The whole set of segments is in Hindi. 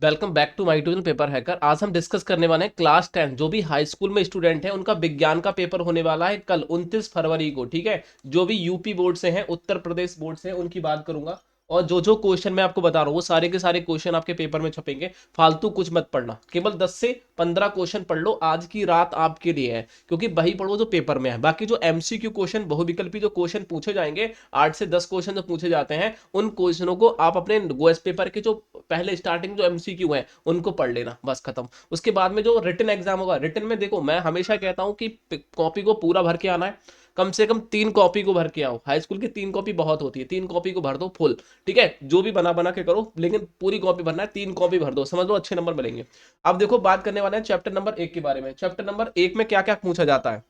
Welcome back to my tuition paper hacker. आज हम डिस्कस करने वाले हैं क्लास 10 जो भी हाई स्कूल में स्टूडेंट हैं उनका विज्ञान का पेपर होने वाला है कल 29 फरवरी को। ठीक है, जो भी यूपी बोर्ड से हैं, उत्तर प्रदेश बोर्ड से हैं, उनकी बात करूंगा। और जो जो क्वेश्चन मैं आपको बता रहा हूँ वो सारे के सारे क्वेश्चन आपके पेपर में छपेंगे। फालतू कुछ मत पढ़ना, केवल 10 से 15 क्वेश्चन पढ़ लो। आज की रात आपके लिए है, क्योंकि वही पढ़ो जो पेपर में है। बाकी जो एमसीक्यू क्वेश्चन, बहुविकल्पी जो क्वेश्चन पूछे जाएंगे, 8 से 10 क्वेश्चन जो पूछे जाते हैं, उन क्वेश्चनों को आप अपने गोएस पेपर के जो पहले स्टार्टिंग जो एमसीक्यू है उनको पढ़ लेना, बस खत्म। उसके बाद में जो रिटन एग्जाम होगा, रिटन में देखो मैं हमेशा कहता हूं कि कॉपी को पूरा भर के आना है। कम से कम 3 कॉपी को भर के आओ। हाई स्कूल की 3 कॉपी बहुत होती है, 3 कॉपी को भर दो फुल। ठीक है, जो भी बना बना के करो, लेकिन पूरी कॉपी भरना है। 3 कॉपी भर दो, समझ लो अच्छे नंबर मिलेंगे। अब देखो, बात करने वाले हैं चैप्टर नंबर 1 के बारे में। चैप्टर नंबर 1 में क्या क्या पूछा जाता है,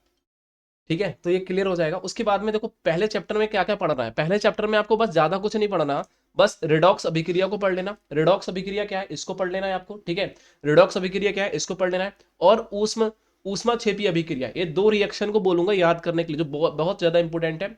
ठीक है, तो ये क्लियर हो जाएगा। उसके बाद में देखो पहले चैप्टर में क्या क्या पढ़ना है। पहले चैप्टर में आपको बस ज्यादा कुछ नहीं पढ़ना, बस रिडॉक्स अभिक्रिया को पढ़ लेना। रिडॉक्स अभिक्रिया क्या है इसको पढ़ लेना है आपको। ठीक है, रिडॉक्स अभिक्रिया क्या है इसको पढ़ लेना है। और ऊष्म ऊष्मा क्षेपी अभिक्रिया, ये 2 रिएक्शन को बोलूंगा याद करने के लिए, जो बहुत बहुत ज्यादा इंपॉर्टेंट है।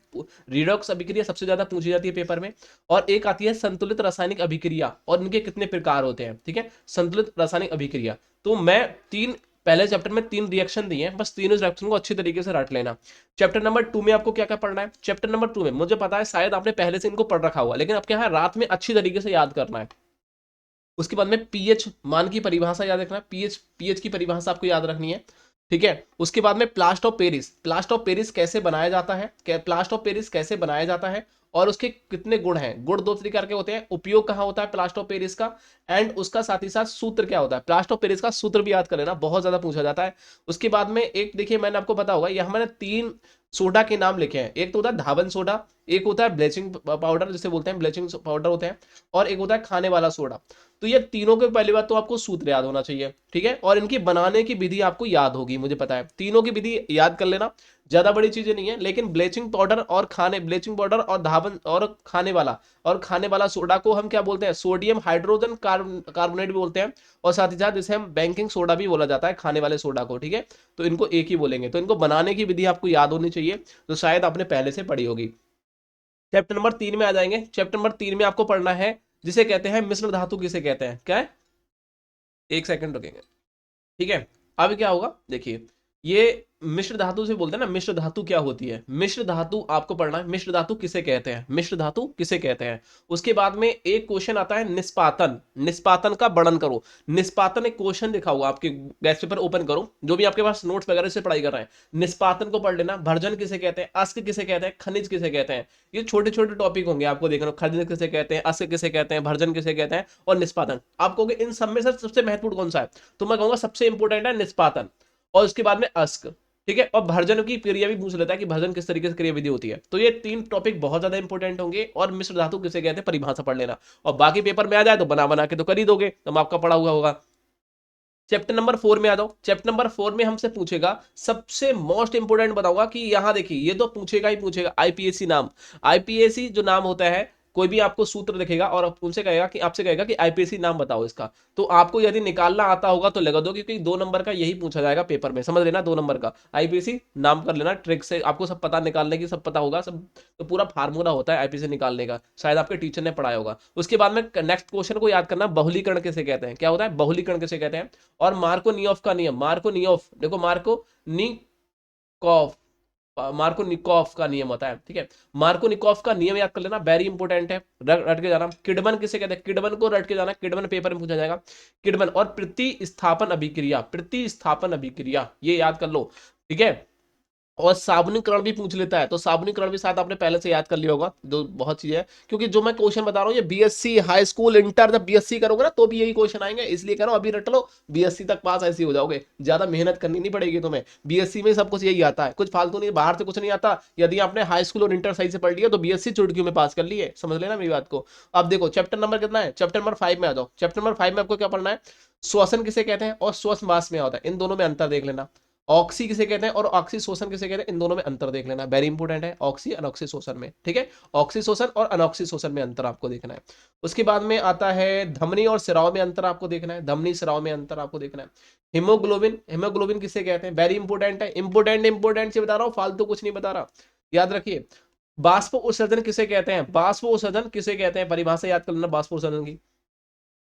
रिडॉक्स अभिक्रिया सबसे ज्यादा पूछी जाती है पेपर में। और एक आती है संतुलित रासायनिक अभिक्रिया, और इनके कितने प्रकार होते हैं। ठीक है, संतुलित रासायनिक अभिक्रिया। तो मैं तीन पहले चैप्टर में 3 रिएक्शन दिए हैं, बस तीनों रिएक्शन को अच्छी तरीके से रट लेना। चैप्टर नंबर 2 में आपको क्या क्या पढ़ना है। चैप्टर नंबर 2 में मुझे पता है शायद आपने पहले से इनको पढ़ रखा हुआ, लेकिन आपके यहाँ रात में अच्छी तरीके से याद करना है। उसके बाद में पीएच मान की परिभाषा याद रखना है। पीएच पीएच की परिभाषा आपको याद रखनी है। ठीक है, उसके बाद में plaster of Paris, plaster of Paris कैसे बनाया जाता है, प्लास्ट ऑफ पेरिस कैसे बनाया जाता है, और उसके कितने गुण हैं। गुण 2 प्रकार के होते हैं। उपयोग कहाँ होता है प्लास्ट ऑफ पेरिस का, एंड उसका साथ ही साथ सूत्र क्या होता है। प्लास्ट ऑफ पेरिस का सूत्र भी याद कर लेना, बहुत ज्यादा पूछा जाता है। उसके बाद में एक देखिए, मैंने आपको पता होगा, यह मैंने 3 सोडा के नाम लिखे हैं। एक तो होता है धावन सोडा, एक होता है ब्लीचिंग पाउडर जिसे बोलते हैं, ब्लीचिंग पाउडर होते हैं, और एक होता है खाने वाला सोडा। तो ये तीनों के पहली बात तो आपको सूत्र याद होना चाहिए। ठीक है, और इनकी बनाने की विधि आपको याद होगी, मुझे पता है। तीनों की विधि याद कर लेना, ज्यादा बड़ी चीजें नहीं है। लेकिन ब्लीचिंग पाउडर और ब्लीचिंग पाउडर और धावन और खाने वाला सोडा को हम क्या बोलते हैं, सोडियम हाइड्रोजन कार्बोनेट भी बोलते हैं। और साथ ही साथ जिसे हम बेकिंग सोडा भी बोला जाता है, खाने वाले सोडा को। ठीक है, तो इनको एक ही बोलेंगे। तो इनको बनाने की विधि आपको याद होनी चाहिए, तो शायद आपने पहले से पढ़ी होगी। चैप्टर नंबर 3 में आ जाएंगे। चैप्टर नंबर 3 में आपको पढ़ना है जिसे कहते हैं मिश्र धातु। किसे कहते हैं, क्या है, एक सेकंड रुकेंगे। ठीक है, अब क्या होगा देखिए, ये मिश्र धातु से बोलते हैं ना। मिश्र धातु क्या होती है, मिश्र धातु आपको पढ़ना है। मिश्र धातु किसे कहते हैं, मिश्र धातु किसे कहते हैं। उसके बाद में एक क्वेश्चन आता है निष्पातन। निष्पातन का वर्णन करो। निष्पातन एक क्वेश्चन लिखा हुआ आपके गैस पेपर ओपन करो, जो भी आपके पास नोट्स वगैरह से पढ़ाई कर रहे हैं, निष्पातन को पढ़ लेना। भर्जन किसे कहते हैं, अस्क किसे कहते हैं, खनिज किसे कहते हैं। ये छोटे छोटे टॉपिक होंगे, आपको देखना। खनिज किसे कहते हैं, अस्क किसे कहते हैं, भर्जन किसे कहते हैं, और निष्पातन। आप कहोगे इन सब में से सबसे महत्वपूर्ण कौन सा है, तो मैं कहूंगा सबसे इंपॉर्टेंट है निष्पातन, और उसके बाद में अस्क। ठीक है, और भर्जन की क्रिया भी पूछ लेता है कि भर्जन किस तरीके से क्रिया विधि होती है। तो ये 3 टॉपिक बहुत ज्यादा इंपॉर्टेंट होंगे। और मिश्र धातु किसे कहते हैं परिभाषा पढ़ लेना, और बाकी पेपर में आ जाए तो बना बना के तो कर ही दोगे, तो आपका पढ़ा हुआ होगा। चैप्टर नंबर 4 में आ जाओ। चैप्टर नंबर 4 में हमसे पूछेगा, सबसे मोस्ट इंपोर्टेंट बताऊंगा कि यहां देखिए, ये तो पूछेगा ही पूछेगा, आईपीएससी नाम। आईपीएससी जो नाम होता है, कोई भी आपको सूत्र दिखेगा और उनसे कहेगा कि आपसे कहेगा कि आईपीएससी नाम बताओ इसका, तो आपको यदि निकालना आता होगा तो लगा दो, क्योंकि 2 नंबर का यही पूछा जाएगा पेपर में, समझ लेना। 2 नंबर का आईपीएससी नाम कर लेना, ट्रिक से आपको सब पता निकालने की, सब पता होगा सब। तो पूरा फार्मूला होता है आईपीएससी निकालने का, शायद आपके टीचर ने पढ़ाया होगा। उसके बाद में नेक्स्ट क्वेश्चन को याद करना, बहुलीकरण किसे कहते हैं। क्या होता है, बहुलीकरण किसे कहते हैं। और मार्को नियोफ का नियम, मार्को नियोफ, देखो मार्को निकॉफ, मार्को निकॉफ का नियम होता है। ठीक है, मार्को निकॉफ का नियम याद कर लेना, वेरी इंपॉर्टेंट है, रट के जाना। किडमन किसे कहते हैं, किडमन को रट के जाना, किडमन पेपर में पूछा जाएगा। किडमन और प्रतिस्थापन अभिक्रिया, प्रतिस्थापन अभिक्रिया ये याद कर लो। ठीक है, और साबुनीकरण भी पूछ लेता है, तो साबुनीकरण भी शायद आपने पहले से याद कर लिया होगा। जो बहुत चीजें है, क्योंकि जो मैं क्वेश्चन बता रहा हूँ ये बीएससी हाई स्कूल इंटर, जब बीएससी करोगे ना तो भी यही क्वेश्चन आएंगे, इसलिए कह रहा हूँ अभी रट लो, बीएससी तक पास ऐसे ही हो जाओगे, ज्यादा मेहनत करनी नहीं पड़ेगी तुम्हें। बीएससी में सब कुछ यही आता है, कुछ फालतू नहीं, बाहर से कुछ नहीं आता। यदि आपने हाई स्कूल और इंटर सही से पढ़ लिया तो बीएससी चुटकियों में पास कर लिए, समझ लेना मेरी बात को। अब देखो चैप्टर नंबर कितना है, चैप्टर नंबर 5 में आ जाओ। चैप्टर नंबर 5 में आपको क्या पढ़ना है, श्वसन किसे कहते हैं और श्वसन मास में होता है, इन दोनों में अंतर देख लेना। ऑक्सी किसे कहते हैं और ऑक्सीशोषण किसे कहते हैं, इन दोनों में अंतर देख लेना, वेरी इंपॉर्टेंट है, ऑक्सी अनऑक्सी शोषण में। ठीक है, ऑक्सीशोषण और अनऑक्सी शोषण में अंतर आपको देखना है। उसके बाद में आता है धमनी और स्राव में अंतर आपको देखना है, धमनी स्राव में अंतर आपको देखना है। हीमोग्लोबिन, हीमोग्लोबिन किसे कहते हैं, वेरी इंपॉर्टेंट है, इंपॉर्टेंट से बता रहा हूँ, फालतू कुछ नहीं बता रहा, याद रखिए। बाष्प उत्सर्जन किसे कहते हैं, बाष्प उत्सर्जन किसे कहते हैं, परिभाषा याद कर लेना बाष्प उत्सर्जन की।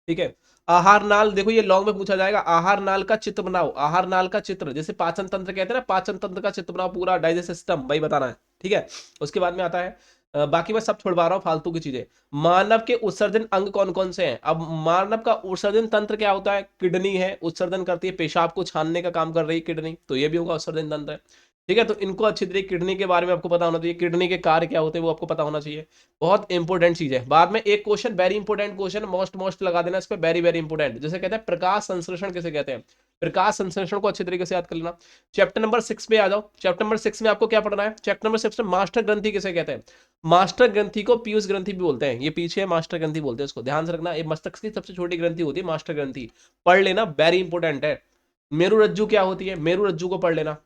ठीक है, आहार नाल, देखो ये लॉन्ग में पूछा जाएगा, आहार नाल का चित्र बनाओ, आहार नाल का चित्र, जैसे पाचन तंत्र कहते हैं ना, पाचन तंत्र का चित्र बनाओ, पूरा डाइजेस्ट सिस्टम भाई बताना है, ठीक है। उसके बाद में आता है बाकी मैं सब छोड़वा रहा हूँ फालतू की चीजें। मानव के उत्सर्जन अंग कौन कौन से हैं? अब मानव का उत्सर्जन तंत्र क्या होता है? किडनी है, उत्सर्जन करती है, पेशाब को छानने का काम कर रही है किडनी, तो ये भी होगा उत्सर्जन तंत्र है, ठीक है। तो इनको अच्छी तरीके किडनी के बारे में आपको पता होना चाहिए, किडनी के कार्य क्या होते हैं वो आपको पता होना चाहिए, बहुत इंपॉर्टेंट चीज है। बाद में एक question very important question, most most लगा देना इस पे, वेरी वेरी इंपॉर्टेंट, जैसे कहते हैं प्रकाश संश्लेषण किसे कहते हैं? प्रकाश संश्लेषण को अच्छे तरीके से याद कर लेना। चैप्टर नंबर 6 पे आ जाओ, चैप्टर नंबर 6 में आपको क्या पढ़ना है? चैप्टर नंबर 6 में मास्टर ग्रंथि किसे कहते हैं? मास्टर ग्रंथि को पीयूष ग्रंथि भी बोलते हैं, ये पीछे है मास्टर ग्रंथि बोलते हैं इसको, ध्यान से रखना, ये मस्तक की सबसे छोटी ग्रंथि होती है मास्टर ग्रंथि, पढ़ लेना, वेरी इंपॉर्टेंट है। मेरुरज्जु क्या होती है? मेरुरज्जु को पढ़ लेना,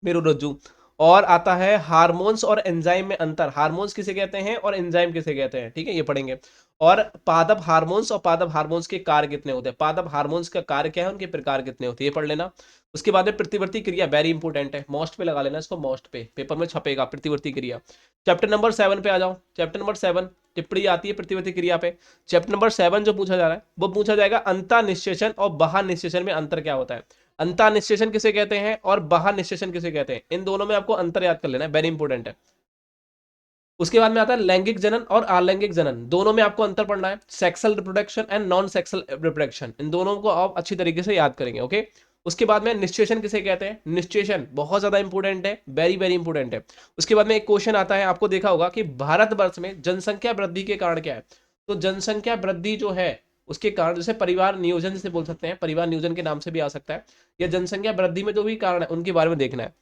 मेरुरज्जु। और आता है हार्मोन्स और एंजाइम में अंतर, हार्मोन्स किसे कहते हैं और एंजाइम किसे कहते हैं, ठीक है, ये पढ़ेंगे। और पादप हार्मोन्स और पादप हार्मोन्स के कार्य कितने होते हैं, पादप हार्मोन्स का कार्य क्या है, उनके प्रकार कितने होते हैं, ये पढ़ लेना। उसके बाद में प्रतिवर्ती क्रिया, वेरी इंपॉर्टेंट है, मोस्ट पे लगा लेना इसको, मोस्ट पे पेपर में छपेगा प्रतिवर्ती क्रिया। चैप्टर नंबर 7 पे आ जाओ, चैप्टर नंबर 7 टिप्पणी आती है प्रतिवर्ती क्रिया पे। चैप्टर नंबर 7 जो पूछा जा रहा है वो पूछा जाएगा अंतः निश्चेषण और बाह्य निश्चेषण में अंतर क्या होता है? अंतः निश्चेषण किसे कहते हैं और बाह्य निश्चेषण किसे कहते हैं, इन दोनों में आपको अंतर याद कर लेना है, वेरी इंपॉर्टेंट है। उसके बाद में आता है लैंगिक जनन और अलैंगिक जनन, दोनों में आपको अंतर पढ़ना है, sexual reproduction and non sexual reproduction, इन दोनों को आप अच्छी तरीके से याद करेंगे, ओके। उसके बाद में निश्चेषण किसे कहते हैं? निश्चेषण बहुत ज्यादा इंपॉर्टेंट है, वेरी वेरी इंपॉर्टेंट है। उसके बाद में एक क्वेश्चन आता है, आपको देखा होगा कि भारतवर्ष में जनसंख्या वृद्धि के कारण क्या है? तो जनसंख्या वृद्धि जो है उसके कारण, जैसे परिवार नियोजन जिसे बोल सकते हैं, परिवार नियोजन के नाम से भी आ सकता है, या जनसंख्या वृद्धि में जो भी कारण है उनके बारे में देखना है।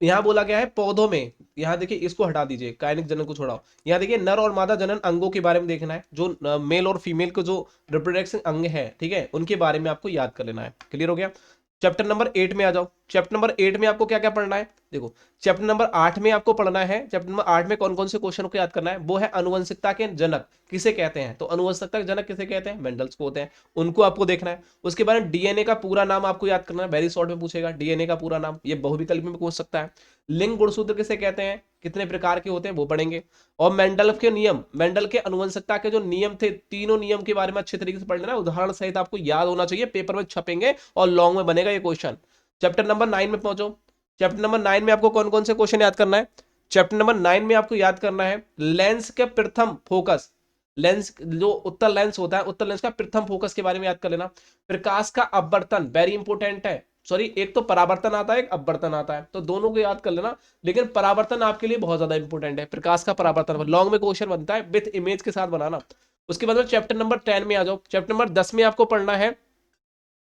यहाँ बोला गया है पौधों में, यहाँ देखिए इसको हटा दीजिए, कायनिक जनन को छोड़ाओ, यहाँ देखिए नर और मादा जनन अंगों के बारे में देखना है, जो मेल और फीमेल को जो रिप्रोडक्शन अंग है, ठीक है, उनके बारे में आपको याद कर लेना है, क्लियर हो गया। चैप्टर नंबर 8 में आ जाओ, चैप्टर नंबर 8 में आपको क्या क्या पढ़ना है? देखो चैप्टर नंबर 8 में आपको पढ़ना है, चैप्टर नंबर 8 में कौन कौन से क्वेश्चन को याद करना है, वो है अनुवंशिकता के जनक किसे कहते हैं, तो अनुवंशिकता के जनक किसे कहते हैं? मेंडल्स को होते हैं, उनको आपको देखना है। उसके बाद डीएनए का पूरा नाम आपको याद करना है, वेरी शॉर्ट में पूछेगा डीएनए का पूरा नाम, ये बहुविकल्प में पूछ सकता है। लिंग गुणसूत्र किसे कहते हैं, कितने प्रकार के होते हैं वो पढ़ेंगे। और मेंडल के नियम, मेंडल के अनुवंशिकता के जो नियम थे, तीनों नियम के बारे में अच्छे तरीके से पढ़ लेना, उदाहरण सहित आपको याद होना चाहिए, पेपर में छपेंगे और लॉन्ग में बनेगा ये क्वेश्चन। चैप्टर नंबर 9 में पहुंचो, चैप्टर नंबर 9 में आपको कौन कौन से क्वेश्चन याद करना है? चैप्टर नंबर 9 में आपको याद करना है लेंस के प्रथम फोकस, लेंस जो उत्तल लेंस होता है, उत्तल लेंस का प्रथम फोकस के बारे में याद कर लेना। प्रकाश का अपवर्तन वेरी इंपॉर्टेंट है, सॉरी एक तो परावर्तन आता है, एक अपवर्तन आता है, तो दोनों को याद कर लेना, लेकिन परावर्तन आपके लिए बहुत ज्यादा इंपॉर्टेंट है, प्रकाश का परावर्तन लॉन्ग में क्वेश्चन बनता है, विथ इमेज के साथ बनाना। उसके बाद में चैप्टर नंबर 10 में आ जाओ, चैप्टर नंबर 10 में आपको पढ़ना है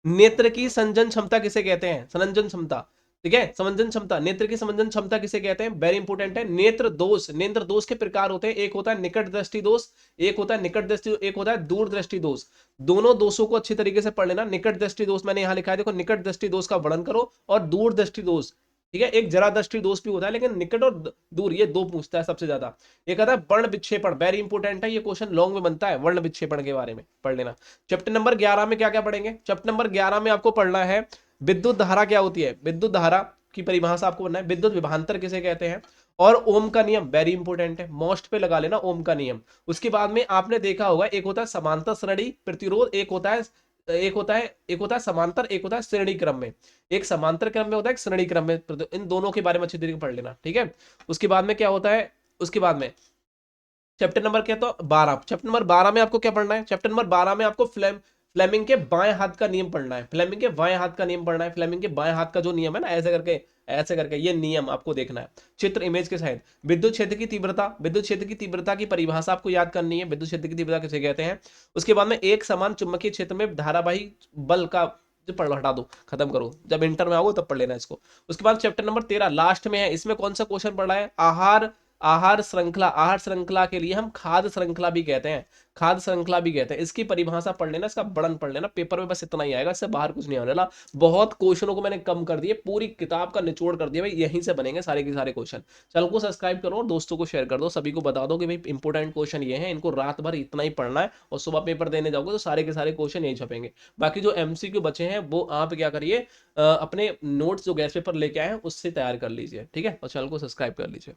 नेत्र की संजन क्षमता किसे कहते हैं, संजन क्षमता, ठीक है, समंजन क्षमता, नेत्र की समंजन क्षमता किसे कहते हैं, वेरी इंपॉर्टेंट है। नेत्र दोष, नेत्र दोष के प्रकार होते हैं, एक होता है निकट दृष्टि दोष, एक होता है निकट दृष्टि, एक होता है दूर दृष्टि दोष, दोनों दोषों को अच्छी तरीके से पढ़ लेना। निकट दृष्टि दोष मैंने यहां लिखा है, देखो निकट दृष्टि दोष का वर्णन करो, और दूर दृष्टि दोष, ठीक है, एक जरा दृष्टि दोष भी होता है, लेकिन निकट और दूर ये दो पूछता है सबसे ज्यादा। एक आता है वर्ण विक्षेपण, वेरी इंपॉर्टेंट है, ये क्वेश्चन लॉन्ग में बनता है, वर्ण विक्षेपण के बारे में पढ़ लेना। चैप्टर नंबर 11 में क्या क्या पढ़ेंगे? चैप्टर नंबर 11 में आपको पढ़ना है विद्युत धारा क्या होती है, विद्युत धारा की परिभाषा आपको बनना है, विद्युत विभवांतर किसे कहते हैं, और ओम का नियम वेरी इंपॉर्टेंट है, मोस्ट पे लगा लेना ओम का नियम। उसके बाद में आपने देखा होगा एक होता है समांतर श्रेणी प्रतिरोध, एक होता है समांतर, एक होता है श्रेणी क्रम में, एक समांतर क्रम में होता है, एक श्रेणी क्रम में, इन दोनों के बारे में अच्छी तरीके से पढ़ लेना, ठीक है। उसके बाद में क्या होता है, उसके बाद में चैप्टर नंबर क्या, तो 12, चैप्टर नंबर 12 में आपको क्या पढ़ना है? चैप्टर नंबर 12 में आपको फ्लेमिंग के बाएं हाथ का नियम पढ़ना है, फ्लेमिंग के बाएं हाथ का नियम पढ़ना है, फ्लेमिंग के बाएं हाथ का जो नियम है ना, ऐसे करके ये नियम आपको देखना है, चित्र इमेज के साथ। विद्युत क्षेत्र की तीव्रता, विद्युत क्षेत्र की तीव्रता की परिभाषा आपको याद करनी है, विद्युत क्षेत्र की तीव्रता किसे कहते हैं। उसके बाद में एक समान चुंबकीय क्षेत्र में धारावाही बल का, जो पढ़ हटा दो, खत्म करो, जब इंटर में आओगे तब पढ़ लेना इसको। उसके बाद चैप्टर नंबर 13 लास्ट में है, इसमें कौन सा क्वेश्चन पढ़ा है? आहार, आहार श्रृंखला, आहार श्रृंखला के लिए हम खाद्य श्रृंखला भी कहते हैं, खाद्य श्रृंखला भी कहते हैं, इसकी परिभाषा पढ़ लेना, इसका वर्णन पढ़ लेना, पेपर में बस इतना ही आएगा, इससे बाहर कुछ नहीं आने वाला। बहुत क्वेश्चनों को मैंने कम कर दिए, पूरी किताब का निचोड़ कर दिया भाई, यहीं से बनेंगे सारे के सारे क्वेश्चन। चैनल को सब्सक्राइब करो और दोस्तों को शेयर कर दो, सभी को बता दो कि भाई इंपॉर्टेंट क्वेश्चन ये है, इनको रात भर इतना ही पढ़ना है, और सुबह पेपर देने जाओगे तो सारे के सारे क्वेश्चन यही छपेंगे। बाकी जो एमसीक्यू बचे हैं वो आप क्या करिए, अपने नोट्स जो गैस पेपर लेके आए हैं उससे तैयार कर लीजिए, ठीक है, और चैनल को सब्सक्राइब कर लीजिए।